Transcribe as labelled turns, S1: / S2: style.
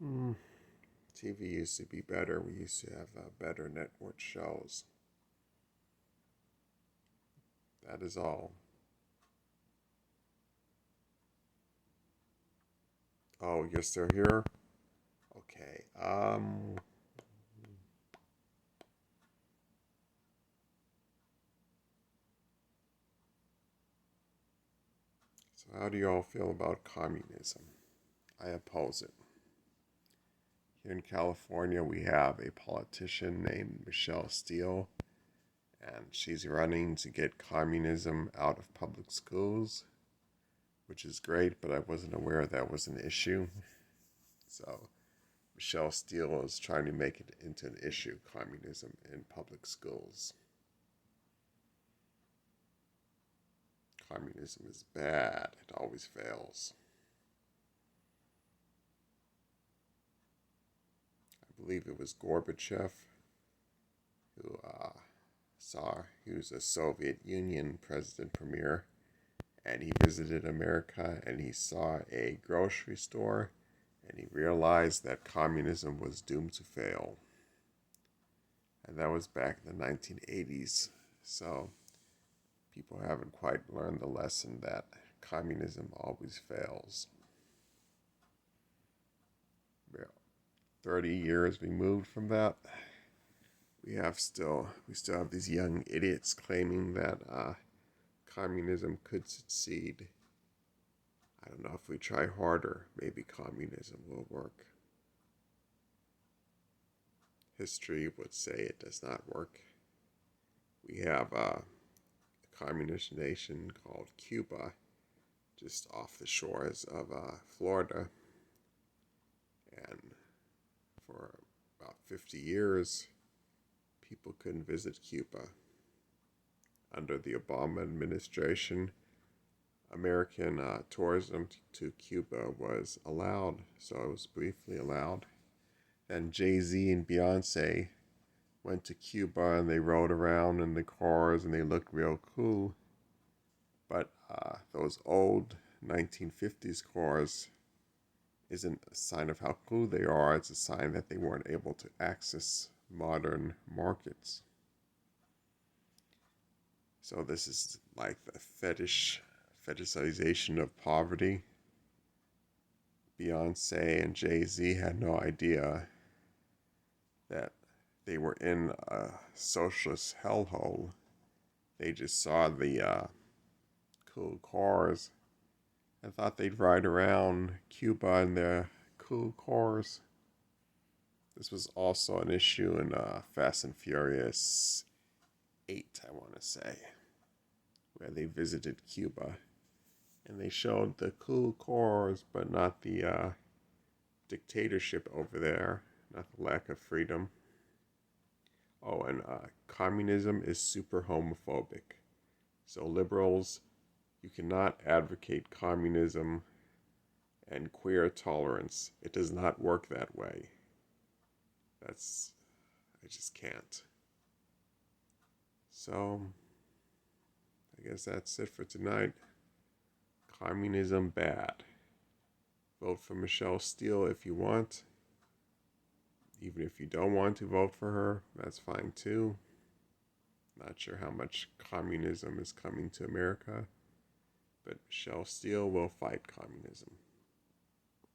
S1: Mm, TV used to be better. We used to have better network shows. That is all. Oh, you're still here? Okay. So how do you all feel about communism? I oppose it. Here in California, we have a politician named Michelle Steele, and she's running to get communism out of public schools, which is great, but I wasn't aware that was an issue. So Michelle Steele is trying to make it into an issue, communism in public schools. Communism is bad. It always fails. I believe it was Gorbachev who he was a Soviet Union president premier, and he visited America and he saw a grocery store and he realized that communism was doomed to fail. And that was back in the 1980s. So people haven't quite learned the lesson that communism always fails. We're 30 years removed from that. We still have these young idiots claiming that communism could succeed. I don't know, if we try harder, maybe communism will work. History would say it does not work. We have a communist nation called Cuba, just off the shores of Florida. And for about 50 years, people couldn't visit Cuba. Under the Obama administration, American tourism to Cuba was allowed, so it was briefly allowed. Then Jay-Z and Beyonce went to Cuba and they rode around in the cars and they looked real cool. But those old 1950s cars isn't a sign of how cool they are. It's a sign that they weren't able to access modern markets. So this is like the fetishization of poverty. Beyonce and Jay-Z had no idea that they were in a socialist hellhole. They just saw the cool cars and thought they'd ride around Cuba in their cool cars. This was also an issue in Fast and Furious 8, I want to say, where they visited Cuba. And they showed the cool cars, but not the dictatorship over there, not the lack of freedom. Oh, and communism is super homophobic. So liberals, you cannot advocate communism and queer tolerance. It does not work that way. I just can't. So, I guess that's it for tonight. Communism bad. Vote for Michelle Steele if you want. Even if you don't want to vote for her, that's fine too. Not sure how much communism is coming to America, but Michelle Steele will fight communism.